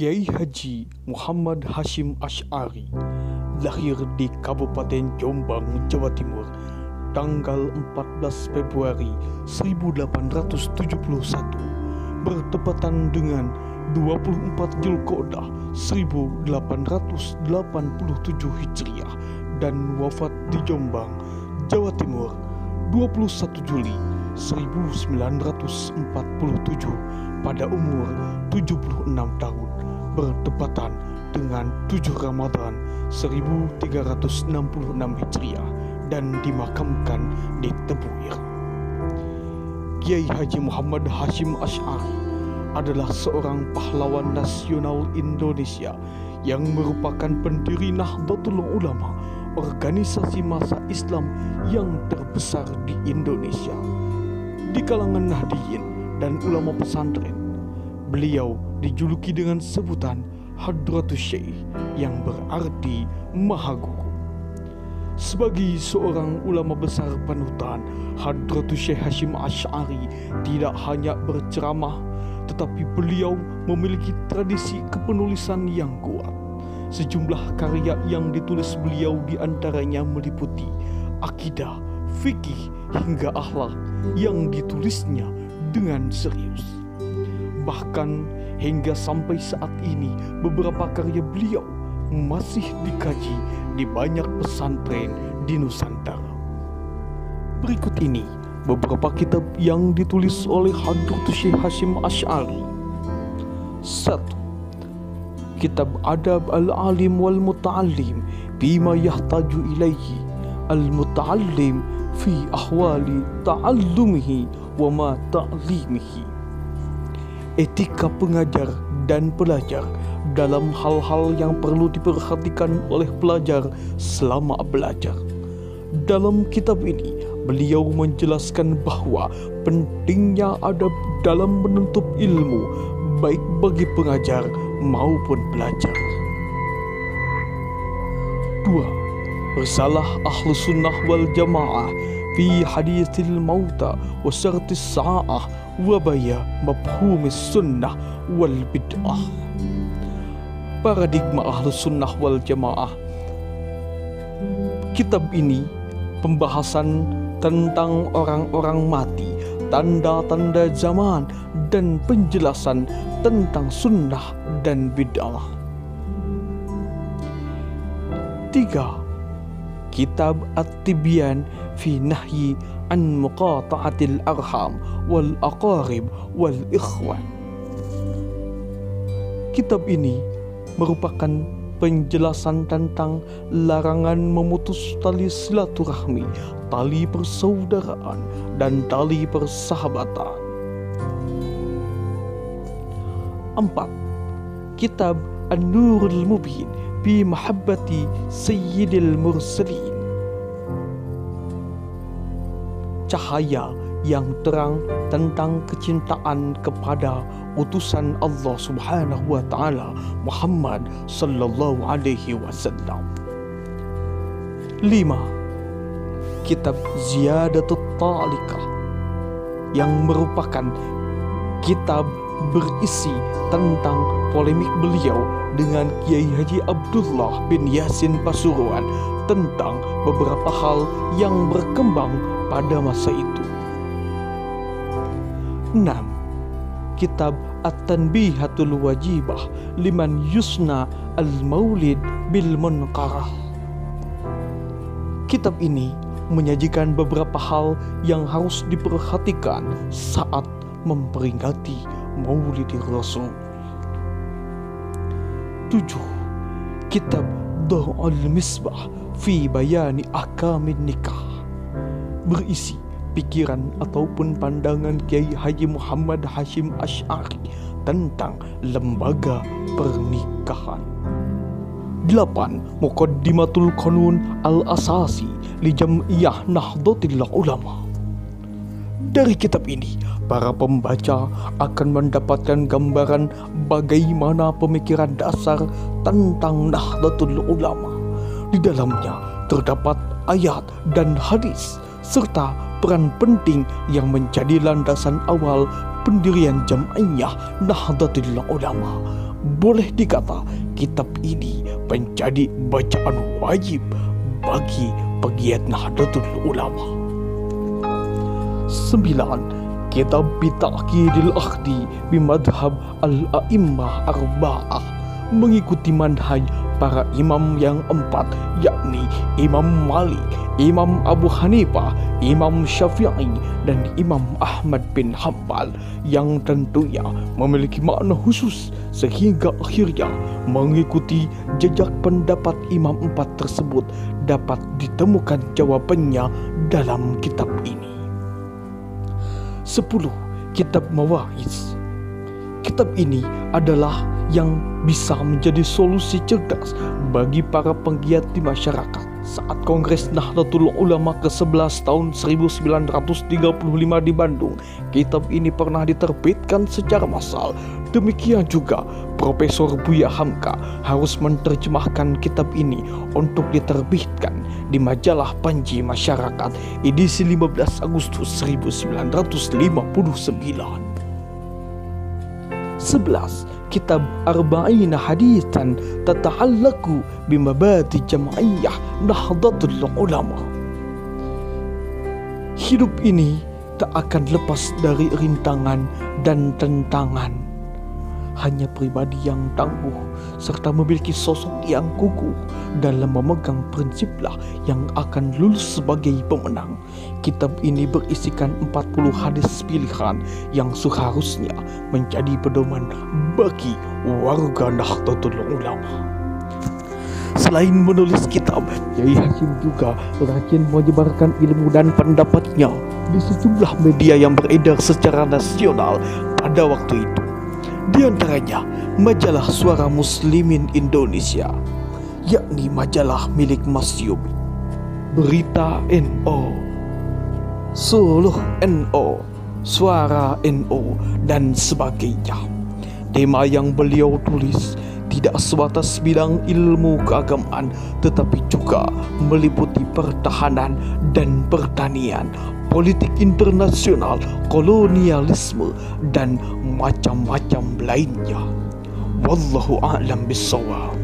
Kiai Haji Muhammad Hashim Asy'ari lahir di Kabupaten Jombang, Jawa Timur, tanggal 14 Februari 1871, bertepatan dengan 24 Zulqa'dah 1887 Hijriah, dan wafat di Jombang, Jawa Timur 21 Juli 1947 pada umur 76 tahun, bertepatan dengan 7 Ramadan 1366 Hijriah, dan dimakamkan di Tebuir. Kiai Haji Muhammad Hashim Asy'ari adalah seorang pahlawan nasional Indonesia yang merupakan pendiri Nahdlatul Ulama, organisasi massa Islam yang terbesar di Indonesia. Di kalangan Nahdliyin dan ulama pesantren, beliau dijuluki dengan sebutan Hadratus Syekh, yang berarti Maha Guru. Sebagai seorang ulama besar panutan, Hadratus Syekh Hashim Asy'ari tidak hanya berceramah, tetapi beliau memiliki tradisi kepenulisan yang kuat. Sejumlah karya yang ditulis beliau diantaranya meliputi akidah, fikih, hingga akhlak yang ditulisnya dengan serius. Bahkan hingga sampai saat ini, beberapa karya beliau masih dikaji di banyak pesantren di Nusantara. Berikut ini beberapa kitab yang ditulis oleh Hadratus Syekh Hashim Asy'ari. 1. Kitab Adab Al-Alim wal Muta'allim bima yahtaju ilaihi al-muta'allim fi ahwali ta'allumihi wa ma ta'limihi. Etika pengajar dan pelajar dalam hal-hal yang perlu diperhatikan oleh pelajar selama belajar. Dalam kitab ini, beliau menjelaskan bahwa pentingnya adab dalam menuntut ilmu, baik bagi pengajar maupun pelajar. 2. Risalah Ahlus Sunnah wal Jamaah fi hadithil mauta wa syartis sa'ah wa baya mafhumis sunnah wal bid'ah. Paradigma Ahlus Sunnah wal Jamaah. Kitab ini pembahasan tentang orang-orang mati, tanda-tanda zaman, dan penjelasan tentang sunnah dan bid'ah. 3. Kitab At-Tibyan fi nahyi an muqata'atil arham wal aqarib wal ikhwan. Kitab ini merupakan penjelasan tentang larangan memutus tali silaturahmi, tali persaudaraan, dan tali persahabatan. 4. Kitab An-Nurul Mubin bi mahabbati Sayyidil Mursalin. Cahaya yang terang tentang kecintaan kepada utusan Allah Subhanahu wa taala Muhammad sallallahu alaihi wasallam. 5. Kitab Ziyadatut Talikah, yang merupakan kitab berisi tentang polemik beliau dengan Kiai Haji Abdullah bin Yasin Pasuruan tentang beberapa hal yang berkembang pada masa itu. 6. Kitab At-Tanbihatul Wajibah liman yusna al-maulid bil munqarah. Kitab ini menyajikan beberapa hal yang harus diperhatikan saat memperingati Maulidi Rasul. 7. Kitab Daw'ul Misbah fi bayani ahkamin nikah, berisi pikiran ataupun pandangan Kiai Haji Muhammad Hashim Asy'ari tentang lembaga pernikahan. 8. Muqaddimatul Qanun Al-Asasi li Jam'iyah Nahdlatul Ulama. Dari kitab ini, para pembaca akan mendapatkan gambaran bagaimana pemikiran dasar tentang Nahdlatul Ulama. Di dalamnya terdapat ayat dan hadis, serta peran penting yang menjadi landasan awal pendirian Jam'iyah Nahdlatul Ulama. boleh dikata kitab ini menjadi bacaan wajib bagi pegiat Nahdlatul Ulama. 9. Kitab Bitaqidil Akhdi bimadhab al-a'immah arba'ah, mengikuti manhaj para imam yang 4, yakni Imam Malik, Imam Abu Hanifah, Imam Syafi'i, dan Imam Ahmad bin Hanbal, yang tentunya memiliki makna khusus sehingga akhirnya mengikuti jejak pendapat imam 4 tersebut dapat ditemukan jawabannya dalam kitab ini. 10. Kitab Mawa'iz. Kitab ini adalah yang bisa menjadi solusi cerdas bagi para penggiat di masyarakat saat Kongres Nahdlatul Ulama ke-11 tahun 1935 di Bandung. Kitab ini pernah diterbitkan secara massal. Demikian juga Profesor Buya Hamka harus menerjemahkan kitab ini untuk diterbitkan di majalah Panji Masyarakat edisi 15 Agustus 1959. 11. Kitab Arba'ina Haditsan tata'allaku bimabati jam'iyah Nahdlatul Ulama. Hidup ini tak akan lepas dari rintangan dan tentangan. Hanya pribadi yang tangguh serta memiliki sosok yang kukuh dalam memegang prinsiplah yang akan lulus sebagai pemenang. Kitab ini berisikan 40 hadis pilihan yang seharusnya menjadi pedoman bagi warga Nahdlatul Ulama. Selain menulis kitab, Kiai Hashim juga rajin menyebarkan ilmu dan pendapatnya di sejumlah media yang beredar secara nasional pada waktu itu. Di antaranya majalah Suara Muslimin Indonesia, yakni majalah milik Mas Yumi, Berita NO, Suluh NO, Suara NO, dan sebagainya. Tema yang beliau tulis tidak sebatas bidang ilmu keagamaan, tetapi juga meliputi pertahanan dan pertanian, politik internasional, kolonialisme, dan macam-macam lainnya. Wallahu a'lam bishawab.